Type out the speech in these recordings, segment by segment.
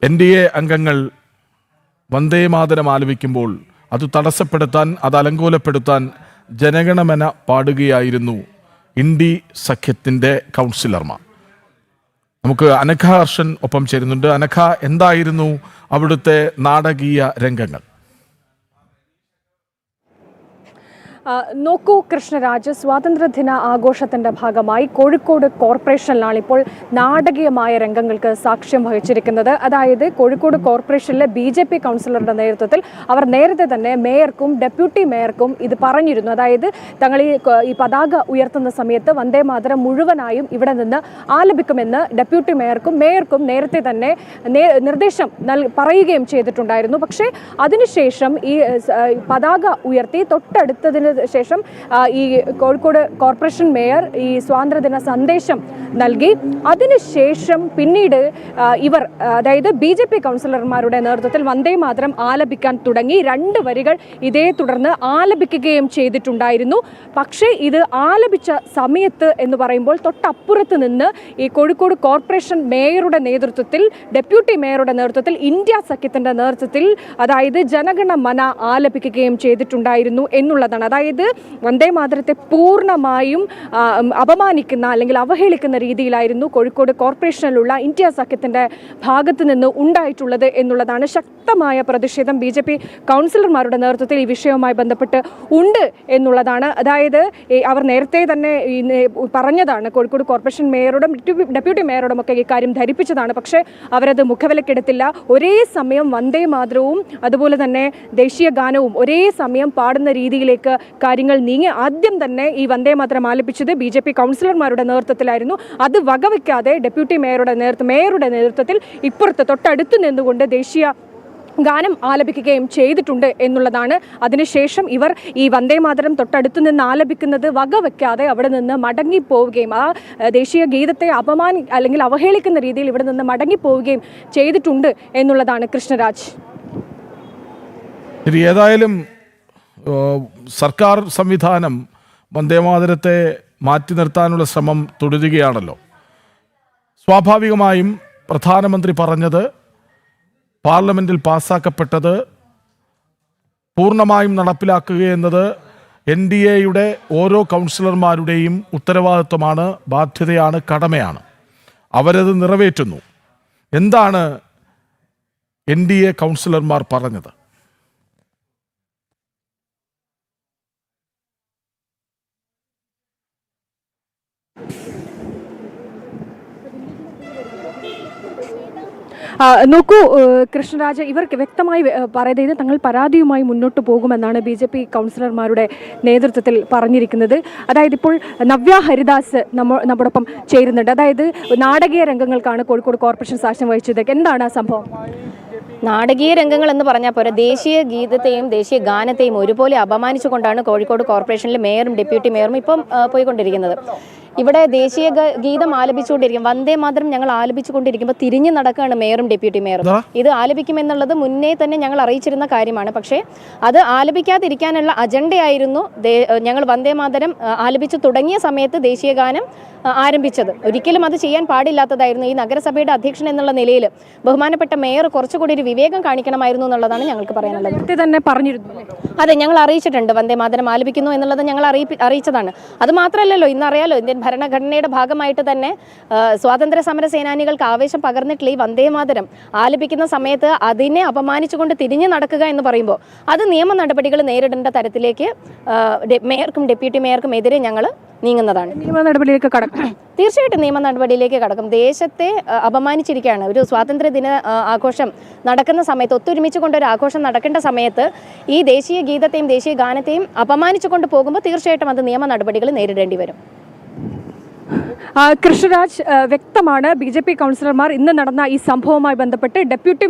NDA അംഗങ്ങൾ വന്ദേ മാതരം ആലപിക്കുമ്പോൾ അത് തടസ്സപ്പെടുത്താൻ, അത് അലങ്കോലപ്പെടുത്താൻ ജനഗണമന പാടുകയായിരുന്നു ഇന്ത്യ സഖ്യത്തിൻ്റെ കൗൺസിലർമാർ. നമുക്ക് അനഘ ഹർഷൻ ഒപ്പം ചേരുന്നുണ്ട്. അനഘ, എന്തായിരുന്നു അവിടുത്തെ നാടകീയ രംഗങ്ങൾ? നോക്കൂ കൃഷ്ണരാജ്, സ്വാതന്ത്ര്യദിന ആഘോഷത്തിൻ്റെ ഭാഗമായി കോഴിക്കോട് കോർപ്പറേഷനിലാണ് ഇപ്പോൾ നാടകീയമായ രംഗങ്ങൾക്ക് സാക്ഷ്യം വഹിച്ചിരിക്കുന്നത്. അതായത് കോഴിക്കോട് കോർപ്പറേഷനിലെ BJP കൗൺസിലറുടെ നേതൃത്വത്തിൽ അവർ നേരത്തെ തന്നെ മേയർക്കും ഡെപ്യൂട്ടി മേയർക്കും ഇത് പറഞ്ഞിരുന്നു. അതായത് തങ്ങൾ ഈ പതാക ഉയർത്തുന്ന സമയത്ത് വന്ദേ മാതരം മുഴുവനായും ഇവിടെ നിന്ന് ആലപിക്കുമെന്ന് ഡെപ്യൂട്ടി മേയർക്കും നേരത്തെ തന്നെ നിർദ്ദേശം പറയുകയും ചെയ്തിട്ടുണ്ടായിരുന്നു. പക്ഷേ അതിനുശേഷം ഈ പതാക ഉയർത്തി തൊട്ടടുത്തതിന് ശേഷം ഈ കോഴിക്കോട് കോർപ്പറേഷൻ മേയർ ഈ സ്വാതന്ത്ര്യദിന സന്ദേശം നൽകി. അതിനുശേഷം പിന്നീട് ഇവർ, അതായത് BJP കൗൺസിലർമാരുടെ നേതൃത്വത്തിൽ വന്ദേ മാതരം ആലപിക്കാൻ തുടങ്ങി. 2 വരികൾ ഇതേ തുടർന്ന് ആലപിക്കുകയും ചെയ്തിട്ടുണ്ടായിരുന്നു. പക്ഷേ ഇത് ആലപിച്ച സമയത്ത് എന്ന് പറയുമ്പോൾ തൊട്ടപ്പുറത്ത് നിന്ന് ഈ കോഴിക്കോട് കോർപ്പറേഷൻ മേയറുടെ നേതൃത്വത്തിൽ, ഡെപ്യൂട്ടി മേയറുടെ നേതൃത്വത്തിൽ, ഇന്ത്യ സഖ്യത്തിൻ്റെ നേതൃത്വത്തിൽ, അതായത് ജനഗണമന ആലപിക്കുകയും ചെയ്തിട്ടുണ്ടായിരുന്നു എന്നുള്ളതാണ്. അതായത് വന്ദേ മാതരത്തെ പൂർണ്ണമായും അപമാനിക്കുന്ന അല്ലെങ്കിൽ അവഹേളിക്കുന്ന രീതിയിലായിരുന്നു കോഴിക്കോട് കോർപ്പറേഷനിലുള്ള ഇന്ത്യ സഖ്യത്തിൻ്റെ ഭാഗത്ത് നിന്ന് ഉണ്ടായിട്ടുള്ളത് എന്നുള്ളതാണ്. ശക്തമായ പ്രതിഷേധം BJP കൗൺസിലർമാരുടെ നേതൃത്വത്തിൽ ഈ വിഷയവുമായി ബന്ധപ്പെട്ട് ഉണ്ട് എന്നുള്ളതാണ്. അതായത് അവർ നേരത്തെ തന്നെ പറഞ്ഞതാണ്, കോഴിക്കോട് കോർപ്പറേഷൻ മേയറോടും ഡെപ്യൂട്ടി മേയറോടും ഒക്കെ ഈ കാര്യം ധരിപ്പിച്ചതാണ്. പക്ഷേ അവരത് മുഖവിലക്കെടുത്തില്ല. ഒരേ സമയം വന്ദേ മാതരവും അതുപോലെ തന്നെ ദേശീയ ഗാനവും ഒരേ സമയം പാടുന്ന രീതിയിലേക്ക് കാര്യങ്ങൾ നീങ്ങി. ആദ്യം തന്നെ ഈ വന്ദേ മാതരം ആലപിച്ചത് BJP കൗൺസിലർമാരുടെ നേതൃത്വത്തിലായിരുന്നു. അത് വകവയ്ക്കാതെ ഡെപ്യൂട്ടി മേയറുടെ നേതൃത്വത്തിൽ ഇപ്പുറത്ത് തൊട്ടടുത്ത് നിന്നുകൊണ്ട് ദേശീയ ഗാനം ആലപിക്കുകയും ചെയ്തിട്ടുണ്ട് എന്നുള്ളതാണ്. അതിനുശേഷം ഇവർ ഈ വന്ദേ മാതരം തൊട്ടടുത്ത് നിന്ന് ആലപിക്കുന്നത് വകവയ്ക്കാതെ അവിടെ നിന്ന് മടങ്ങിപ്പോവുകയും ആ ദേശീയ ഗീതത്തെ അല്ലെങ്കിൽ അവഹേളിക്കുന്ന രീതിയിൽ ഇവിടെ നിന്ന് മടങ്ങിപ്പോവുകയും ചെയ്തിട്ടുണ്ട് എന്നുള്ളതാണ് കൃഷ്ണരാജ്. ഏതായാലും സർക്കാർ സംവിധാനം വന്ദേമാതരത്തെ മാറ്റി നിർത്താനുള്ള ശ്രമം തുടരുകയാണല്ലോ. സ്വാഭാവികമായും പ്രധാനമന്ത്രി പറഞ്ഞത് പാർലമെൻറ്റിൽ പാസ്സാക്കപ്പെട്ടത് പൂർണ്ണമായും നടപ്പിലാക്കുക എന്നത് NDAയുടെ ഓരോ കൗൺസിലർമാരുടെയും ഉത്തരവാദിത്വമാണ്, ബാധ്യതയാണ്, കടമയാണ്. അവരത് നിറവേറ്റുന്നു. എന്താണ് NDA കൗൺസിലർമാർ പറഞ്ഞത്? നോക്കൂ കൃഷ്ണരാജ്, ഇവർക്ക് വ്യക്തമായി പറയുന്നത് തങ്ങൾ പരാതിയുമായി മുന്നോട്ട് പോകുമെന്നാണ് BJP കൗൺസിലർമാരുടെ നേതൃത്വത്തിൽ പറഞ്ഞിരിക്കുന്നത്. അതായത് ഇപ്പോൾ നവ്യ ഹരിദാസ് നമ്മോടൊപ്പം ചേരുന്നുണ്ട്. അതായത് നാടകീയ രംഗങ്ങൾക്കാണ് കോഴിക്കോട് കോർപ്പറേഷൻ സാക്ഷ്യം വഹിച്ചത്. എന്താണ് ആ സംഭവം? നാടകീയ രംഗങ്ങൾ എന്ന് പറഞ്ഞാൽ പോരാ, ദേശീയ ഗീതത്തെയും ദേശീയ ഗാനത്തെയും ഒരുപോലെ അപമാനിച്ചുകൊണ്ടാണ് കോഴിക്കോട് കോർപ്പറേഷനിലെ മേയറും ഡെപ്യൂട്ടി മേയറും ഇപ്പം പോയിക്കൊണ്ടിരിക്കുന്നത്. ഇവിടെ ദേശീയ ഗീതം ആലപിച്ചുകൊണ്ടിരിക്കും, വന്ദേ മാതരം ഞങ്ങൾ ആലപിച്ചുകൊണ്ടിരിക്കുമ്പോൾ തിരിഞ്ഞു നടക്കുകയാണ് മേയറും ഡെപ്യൂട്ടി മേയറും. ഇത് ആലപിക്കുമെന്നുള്ളത് മുന്നേ തന്നെ ഞങ്ങൾ അറിയിച്ചിരുന്ന കാര്യമാണ്. പക്ഷേ അത് ആലപിക്കാതിരിക്കാനുള്ള അജണ്ടയായിരുന്നു ഞങ്ങൾ വന്ദേ മാതരം ആലപിച്ചു തുടങ്ങിയ സമയത്ത് ദേശീയ ഗാനം ആരംഭിച്ചത്. ഒരിക്കലും അത് ചെയ്യാൻ പാടില്ലാത്തതായിരുന്നു. ഈ നഗരസഭയുടെ അധ്യക്ഷൻ എന്നുള്ള നിലയിൽ ബഹുമാനപ്പെട്ട മേയർ കുറച്ചുകൂടി ഒരു വിവേകം കാണിക്കണമായിരുന്നു എന്നുള്ളതാണ് ഞങ്ങൾക്ക് പറയാനുള്ളത്. തന്നെ പറഞ്ഞിരുന്നു. അതെ, ഞങ്ങൾ അറിയിച്ചിട്ടുണ്ട്. വന്ദേ മാതരം ആലപിക്കുന്നു എന്നുള്ളത് ഞങ്ങൾ അറിയിച്ചതാണ്. അത് മാത്രമല്ലല്ലോ, ഇന്നറിയാലോ ഇന്ത്യൻ ഭരണഘടനയുടെ ഭാഗമായിട്ട് തന്നെ സ്വാതന്ത്ര്യ സമര സേനാനികൾക്ക് ആവേശം പകർന്നിട്ടുള്ള ഈ വന്ദേ മാതരം ആലപിക്കുന്ന സമയത്ത് അതിനെ അപമാനിച്ചുകൊണ്ട് തിരിഞ്ഞു നടക്കുക എന്ന് പറയുമ്പോൾ അത് നിയമ നടപടികൾ നേരിടേണ്ട തരത്തിലേക്ക് മേയർക്കും ഡെപ്യൂട്ടി മേയർക്കും എതിരെ ഞങ്ങൾ നീങ്ങുന്നതാണ്. നിയമ നടപടിയിലേക്ക് കടക്കും. തീർച്ചയായിട്ടും നിയമ നടപടിയിലേക്ക് കടക്കും. ദേശത്തെ അപമാനിച്ചിരിക്കുകയാണ്. ഒരു സ്വാതന്ത്ര്യദിന ആഘോഷം നടക്കുന്ന സമയത്ത്, ഒത്തൊരുമിച്ച് കൊണ്ടൊരു ആഘോഷം നടക്കേണ്ട സമയത്ത് ഈ ദേശീയ ഗീതത്തെയും ദേശീയ ഗാനത്തെയും അപമാനിച്ചുകൊണ്ട് പോകുമ്പോൾ തീർച്ചയായിട്ടും അത് നിയമ നടപടികൾ നേരിടേണ്ടി വരും. കൃഷ്ണരാജ്, വ്യക്തമാണ് BJP കൗൺസിലർമാർ ഇന്ന് നടന്ന ഈ സംഭവവുമായി ബന്ധപ്പെട്ട് ഡെപ്യൂട്ടി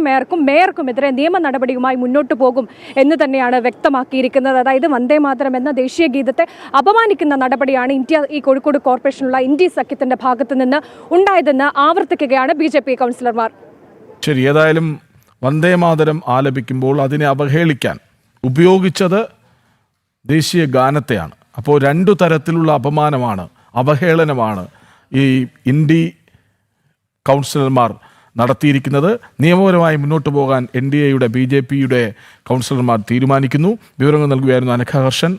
മേയർക്കുമെതിരെ നിയമ നടപടിയുമായി മുന്നോട്ട് പോകും എന്ന് തന്നെയാണ് വ്യക്തമാക്കിയിരിക്കുന്നത്. അതായത് വന്ദേ മാതരം എന്ന ദേശീയ ഗീതത്തെ അപമാനിക്കുന്ന നടപടിയാണ് ഈ കോഴിക്കോട് കോർപ്പറേഷനുള്ള ഇന്ത്യ സഖ്യത്തിന്റെ ഭാഗത്ത് നിന്ന് ഉണ്ടായതെന്ന് ആവർത്തിക്കുകയാണ് BJP കൗൺസിലർമാർ. ശരി, ഏതായാലും വന്ദേ മാതരം ആലപിക്കുമ്പോൾ അതിനെ അവഹേളിക്കാൻ ഉപയോഗിച്ചത് ദേശീയ ഗാനത്തെയാണ്. അപ്പോൾ 2 തരത്തിലുള്ള അപമാനമാണ്, അവഹേളനമാണ് ഈ ഇന്ത്യ കൗൺസിലർമാർ നടത്തിയിരിക്കുന്നത്. നിയമപരമായി മുന്നോട്ട് പോകാൻ NDAയുടെ BJPയുടെ കൗൺസിലർമാർ തീരുമാനിക്കുന്നു. വിവരങ്ങൾ നൽകുകയായിരുന്നു അനഘ ഹർഷൻ.